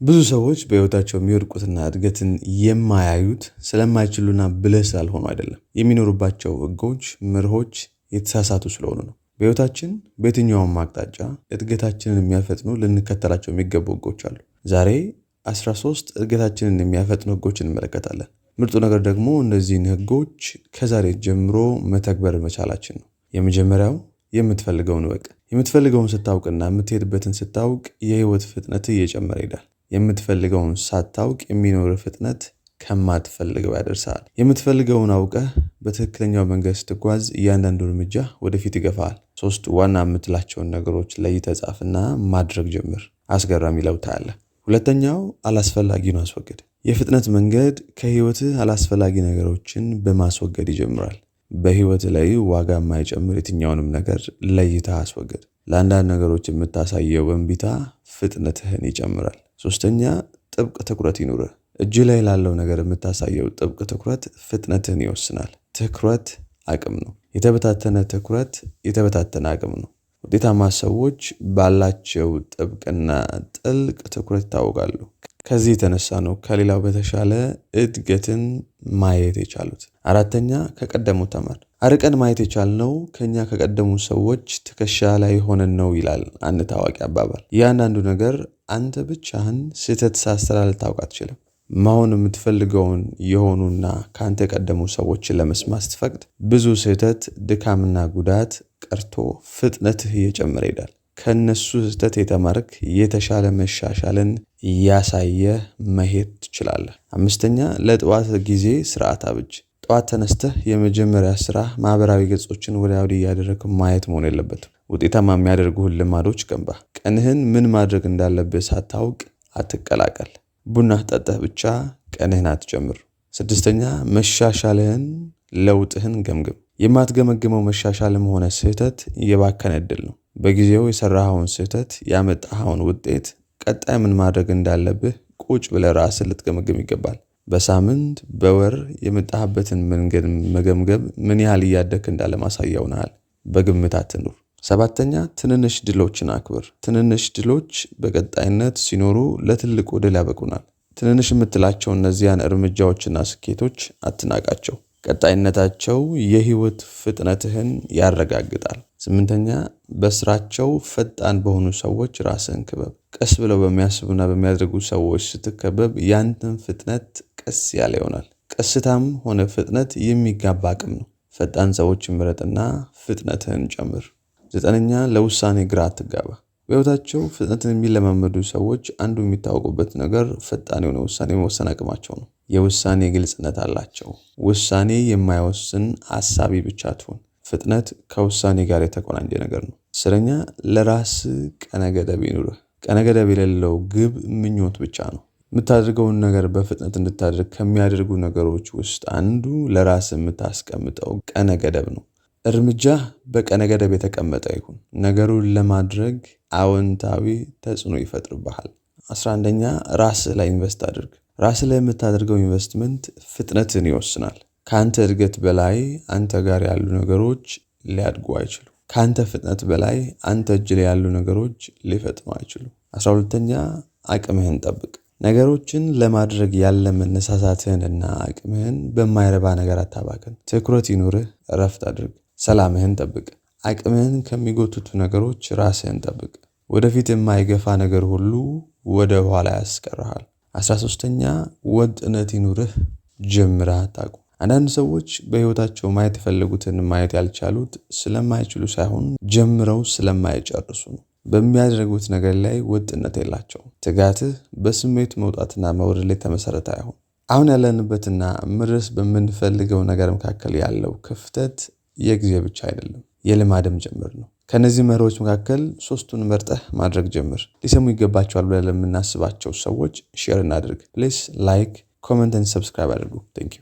ብዙ ሰዎች በህይወታቸው የሚወድቁትና እድገትን የማያዩት ስለማይችሉና ብልህ ስላልሆኑ አይደለም። የሚኖሩባቸው ህጎች፣ መርሆች የተሳሳቱ ስለሆኑ ነው። በህይወታችን በየትኛውም አቅጣጫ እድገታችንን የሚያፈጥኑ ልንከተላቸው የሚገቡ ህጎች አሉ። ዛሬ 13 እድገታችንን የሚያፈጥኑ ህጎች እንመለከታለን። ምርጡ ነገር ደግሞ እነዚህን ህጎች ከዛሬ ጀምሮ መተግበር መቻላችን ነው። የመጀመሪያው የምትፈልገውን እወቅ። የምትፈልገውን ስታውቅና የምትሄድበትን ስታውቅ የህይወት ፍጥነት እየጨመረ ይሄዳል። የምትፈልገውን ሳታውቅ የሚኖር ፍጥነት ከማትፈልገው ያደርሳል። የምትፈልገውን አውቀህ በትክክለኛው መንገድ ስትጓዝ እያንዳንዱ እርምጃ ወደፊት ይገፋል። 3 ዋና የምትላቸውን ነገሮች ለይተህ ጻፍና ማድረግ ጀምር። አስገራሚ ለውጥ ታያለህ። ሁለተኛው አላስፈላጊውን አስወግድ። የፍጥነት መንገድ ከህይወትህ አላስፈላጊ ነገሮችን በማስወገድ ይጀምራል። በህይወትህ ላይ ዋጋ የማይጨምር የትኛውንም ነገር ለይተህ አስወግድ። ለአንዳንድ ነገሮች የምታሳየው እምቢታ ፍጥነትህን ይጨምራል። 3ኛ ጥብቅ ትኩረት ይኑርህ። እጅ ላይ ላለው ነገር የምታሳየው ጥብቅ ትኩረት ፍጥነትህን ይወስናል። ትኩረት አቅም ነው። የተበታተነ ትኩረት የተበታተነ አቅም ነው። ውጤታማ ሰዎች ባላቸው ጥብቅና ጥልቅ ትኩረት ይታወቃሉ። ከዚህ የተነሳ ነው ከሌላው በተሻለ እድገትን ማየት የቻሉት። 4ኛ ከቀደሙት ተማር። አርቀን ማየት የቻልነው ከኛ ከቀደሙ ሰዎች ትከሻ ላይ ሆነን ነው ይላል አንድ ታዋቂ አባባል። እያንዳንዱ ነገር አንተ ብቻህን ስህተት ሳትሰራ ልታውቅ አትችልም። መሆን የምትፈልገውን የሆኑና ከአንተ የቀደሙ ሰዎችን ለመስማት ስትፈቅድ ብዙ ስህተት፣ ድካምና ጉዳት ቀርቶ ፍጥነትህ እየጨመረ ይሄዳል። ከነሱ ስህተት የተማርክ የተሻለ መሻሻልን እያሳየህ መሄድ ትችላለህ። 5ኛ ለጠዋት ጊዜ ስርዓት አብጅ። ጠዋት ተነስተህ የመጀመሪያ ስራ ማህበራዊ ገጾችን ወዲያ ወዲህ እያደረግክ ማየት መሆን የለበትም። ውጤታማ የሚያደርጉህን ልማዶች ገንባ። ቀንህን ምን ማድረግ እንዳለብህ ሳታውቅ አትቀላቀል። ቡና ጠጥተህ ብቻ ቀንህን አትጀምር። 6ኛ መሻሻልህን ለውጥህን ገምግም። የማትገመግመው መሻሻልም ሆነ ስህተት የባከነ ዕድል ነው። በጊዜው የሰራኸውን ስህተት ያመጣኸውን ውጤት ቀጣይ ምን ማድረግ እንዳለብህ ቁጭ ብለህ ራስን ልትገመግም ይገባል። በሳምንት በወር የመጣህበትን መንገድ መገምገም ምን ያህል እያደግክ እንዳለ ማሳያ ይሆናል። በግምት አትኑር። 7ኛ ትንንሽ ድሎችን አክብር። ትንንሽ ድሎች በቀጣይነት ሲኖሩ ለትልቁ ድል ያበቁናል። ትንንሽ የምትላቸው እነዚያን እርምጃዎችና ስኬቶች አትናቃቸው። ቀጣይነታቸው የህይወት ፍጥነትህን ያረጋግጣል። 8ኛ በስራቸው ፈጣን በሆኑ ሰዎች ራስህን ክበብ። ቀስ ብለው በሚያስቡና በሚያደርጉ ሰዎች ስትከበብ ያንተን ፍጥነት ቀስ ያለ ይሆናል። ቀስታም ሆነ ፍጥነት የሚጋባ አቅም ነው። ፈጣን ሰዎችን ምረጥና ፍጥነትህን ጨምር። 9ኛ ለውሳኔ ግራ አትጋባ። በህይወታቸው ፍጥነትን የሚለማመዱ ሰዎች አንዱ የሚታወቁበት ነገር ፈጣን የሆነ ውሳኔ መወሰን አቅማቸው ነው። የውሳኔ ግልጽነት አላቸው። ውሳኔ የማይወስን አሳቢ ብቻ ትሁን። ፍጥነት ከውሳኔ ጋር የተቆናኘ ነገር ነው። 10ኛ ለራስ ቀነ ገደብ ይኑርህ። ቀነ ገደብ የሌለው ግብ ምኞት ብቻ ነው። የምታደርገውን ነገር በፍጥነት እንድታደርግ ከሚያደርጉ ነገሮች ውስጥ አንዱ ለራስ የምታስቀምጠው ቀነ ገደብ ነው። እርምጃ በቀነ ገደብ የተቀመጠ ይሁን። ነገሩን ለማድረግ አዎንታዊ ተጽዕኖ ይፈጥርብሃል። 11ኛ ራስህ ላይ ኢንቨስት አድርግ። ራስህ ላይ የምታደርገው ኢንቨስትመንት ፍጥነትን ይወስናል። ከአንተ እድገት በላይ አንተ ጋር ያሉ ነገሮች ሊያድጉ አይችሉም። ከአንተ ፍጥነት በላይ አንተ እጅ ላይ ያሉ ነገሮች ሊፈጥኑ አይችሉም። 12ኛ አቅምህን ጠብቅ። ነገሮችን ለማድረግ ያለ መነሳሳትህንና አቅምህን በማይረባ ነገር አታባክን። ትኩረት ይኑርህ። እረፍት አድርግ። ሰላምህን ጠብቅ። አቅምህን ከሚጎትቱ ነገሮች ራስህን ጠብቅ። ወደፊት የማይገፋ ነገር ሁሉ ወደ ኋላ ያስቀርሃል። 13ኛ ወጥነት ይኑርህ። ጀምረህ አታቁም። አንዳንድ ሰዎች በህይወታቸው ማየት የፈለጉትን ማየት ያልቻሉት ስለማይችሉ ሳይሆን ጀምረው ስለማይጨርሱ ነው። በሚያደርጉት ነገር ላይ ወጥነት የላቸውም። ትጋትህ በስሜት መውጣትና መውረድ ላይ ተመሰረተ አይሁን። አሁን ያለንበትና መድረስ በምንፈልገው ነገር መካከል ያለው ክፍተት የጊዜ ብቻ አይደለም፣ የልማድም ጭምር ነው። ከነዚህ መርሆች መካከል 3ቱን መርጠህ ማድረግ ጀምር። ሊሰሙ ይገባቸዋል ብለን ለምናስባቸው ሰዎች ሼር እናድርግ። ፕሊስ ላይክ፣ ኮሜንት እና ሰብስክራይብ አድርጉ። ቴንክ ዩ